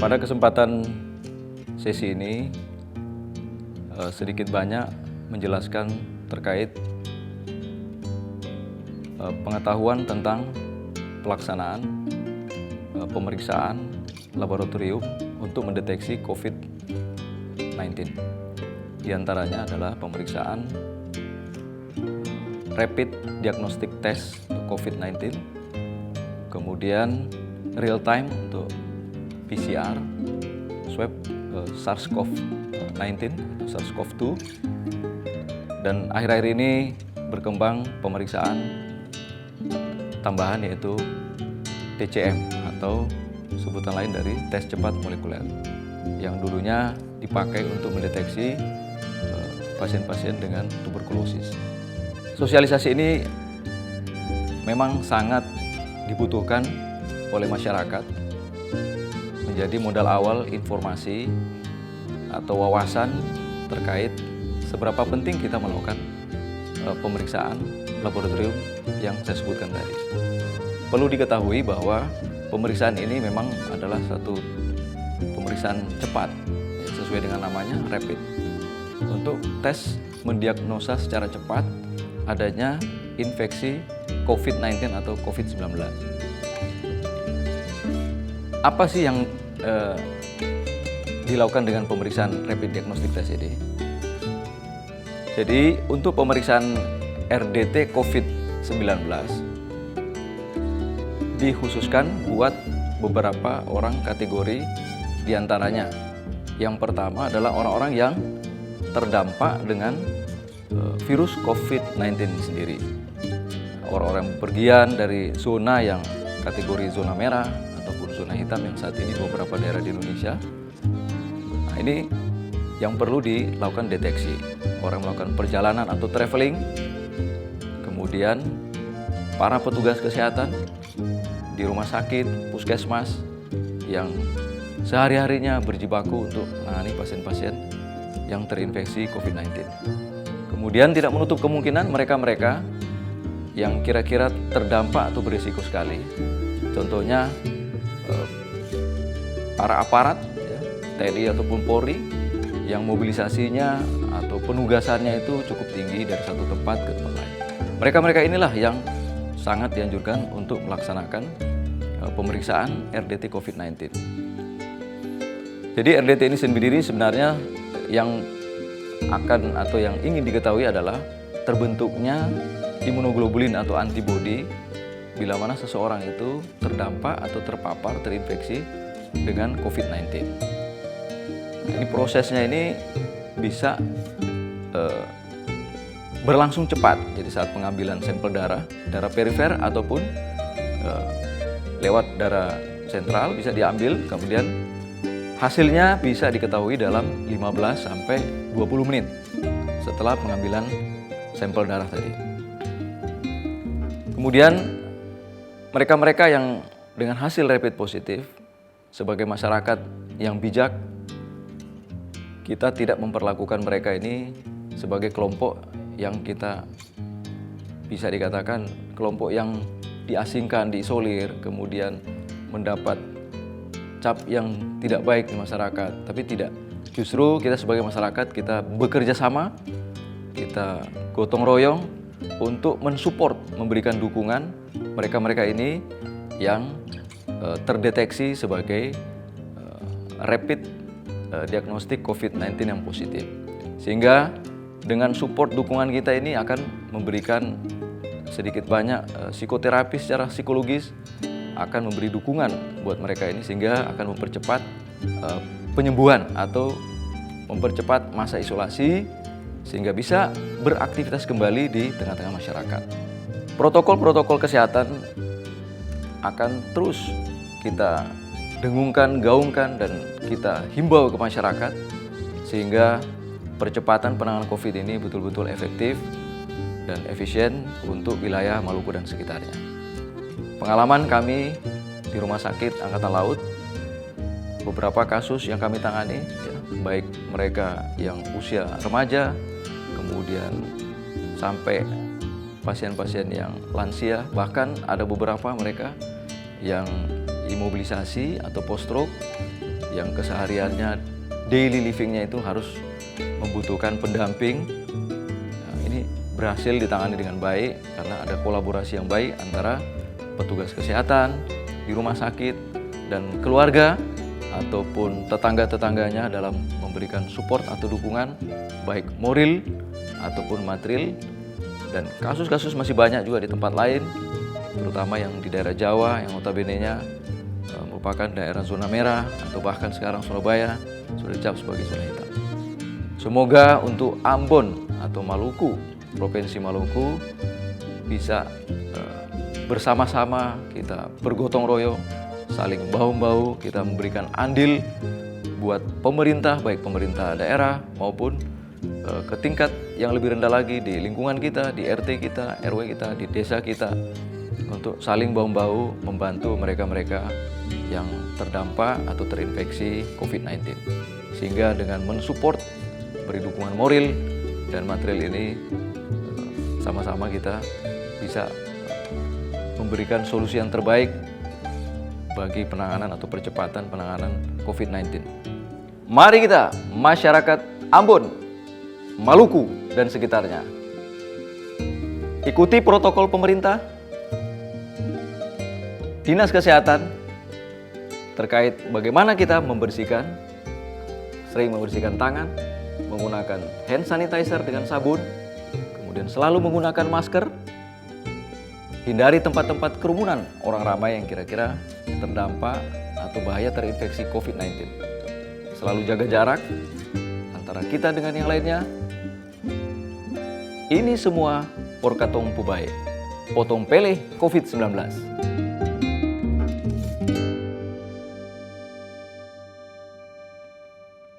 Pada kesempatan sesi ini sedikit banyak menjelaskan terkait pengetahuan tentang pelaksanaan pemeriksaan laboratorium untuk mendeteksi COVID-19. Di antaranya adalah pemeriksaan Rapid Diagnostic Test COVID-19, kemudian real time untuk PCR, swab SARS-CoV-19 atau SARS-CoV-2, dan akhir-akhir ini berkembang pemeriksaan tambahan yaitu TCM atau sebutan lain dari tes cepat molekuler yang dulunya dipakai untuk mendeteksi pasien-pasien dengan tuberkulosis. Sosialisasi ini memang sangat dibutuhkan oleh masyarakat, menjadi modal awal informasi atau wawasan terkait seberapa penting kita melakukan pemeriksaan laboratorium yang saya sebutkan tadi. Perlu diketahui bahwa pemeriksaan ini memang adalah satu pemeriksaan cepat, sesuai dengan namanya rapid, untuk tes mendiagnosa secara cepat adanya infeksi COVID-19 atau COVID-19. Apa sih yang dilakukan dengan pemeriksaan rapid diagnostic test ini? Jadi untuk pemeriksaan RDT COVID-19 dikhususkan buat beberapa orang kategori, diantaranya yang pertama adalah orang-orang yang terdampak dengan virus COVID-19 sendiri. Orang-orang bepergian dari zona yang kategori zona merah ataupun zona hitam yang saat ini beberapa daerah di Indonesia. Nah, ini yang perlu dilakukan deteksi. Orang melakukan perjalanan atau traveling, kemudian para petugas kesehatan di rumah sakit, puskesmas yang sehari-harinya berjibaku untuk menangani pasien-pasien yang terinfeksi COVID-19. Kemudian tidak menutup kemungkinan mereka-mereka yang kira-kira terdampak atau berisiko sekali. Contohnya para aparat TNI ataupun Polri yang mobilisasinya atau penugasannya itu cukup tinggi dari satu tempat ke tempat lain. Mereka-mereka inilah yang sangat dianjurkan untuk melaksanakan pemeriksaan RDT COVID-19. Jadi RDT ini sendiri sebenarnya yang akan atau yang ingin diketahui adalah terbentuknya imunoglobulin atau antibodi bila mana seseorang itu terdampak atau terpapar terinfeksi dengan COVID-19. Nah, ini prosesnya ini bisa berlangsung cepat. Jadi saat pengambilan sampel darah perifer ataupun lewat darah sentral bisa diambil, kemudian hasilnya bisa diketahui dalam 15 sampai 20 menit setelah pengambilan sampel darah tadi. Kemudian mereka-mereka yang dengan hasil rapid positif, sebagai masyarakat yang bijak, kita tidak memperlakukan mereka ini sebagai kelompok yang kita bisa dikatakan kelompok yang diasingkan, diisolir, kemudian mendapat cap yang tidak baik di masyarakat. Tapi tidak, justru kita sebagai masyarakat kita bekerja sama, kita gotong royong untuk mensupport, memberikan dukungan mereka-mereka ini yang terdeteksi sebagai rapid diagnostik COVID-19 yang positif. Sehingga dengan support dukungan kita ini akan memberikan sedikit banyak psikoterapi secara psikologis, akan memberi dukungan buat mereka ini sehingga akan mempercepat penyembuhan atau mempercepat masa isolasi sehingga bisa beraktivitas kembali di tengah-tengah masyarakat. Protokol-protokol kesehatan akan terus kita dengungkan, gaungkan, dan kita himbau ke masyarakat sehingga percepatan penanganan COVID ini betul-betul efektif dan efisien untuk wilayah Maluku dan sekitarnya. Pengalaman kami di Rumah Sakit Angkatan Laut, beberapa kasus yang kami tangani, baik mereka yang usia remaja, kemudian sampai pasien-pasien yang lansia, bahkan ada beberapa mereka yang imobilisasi atau post-stroke yang kesehariannya, daily livingnya itu harus membutuhkan pendamping. Nah, ini berhasil ditangani dengan baik karena ada kolaborasi yang baik antara petugas kesehatan di rumah sakit dan keluarga ataupun tetangga-tetangganya dalam memberikan support atau dukungan baik moral ataupun material. Dan kasus-kasus masih banyak juga di tempat lain, terutama yang di daerah Jawa yang notabene-nya merupakan daerah zona merah atau bahkan sekarang Surabaya sudah dicap sebagai zona hitam. Semoga untuk Ambon atau Maluku, Provinsi Maluku bisa bersama-sama kita bergotong royong, saling bahu-bahu, kita memberikan andil buat pemerintah, baik pemerintah daerah maupun ke tingkat yang lebih rendah lagi di lingkungan kita, di RT kita, RW kita, di desa kita, untuk saling bahu-bahu membantu mereka-mereka yang terdampak atau terinfeksi COVID-19. Sehingga dengan mensupport, beri dukungan moral dan material ini, sama-sama kita bisa memberikan solusi yang terbaik bagi penanganan atau percepatan penanganan COVID-19. Mari kita, masyarakat Ambon, Maluku, dan sekitarnya, ikuti protokol pemerintah, Dinas Kesehatan terkait bagaimana kita membersihkan, sering membersihkan tangan, menggunakan hand sanitizer dengan sabun, kemudian selalu menggunakan masker, hindari tempat-tempat kerumunan orang ramai yang kira-kira terdampak atau bahaya terinfeksi COVID-19. Selalu jaga jarak antara kita dengan yang lainnya. Ini semua Porkatong Pubai, potong peleh COVID-19.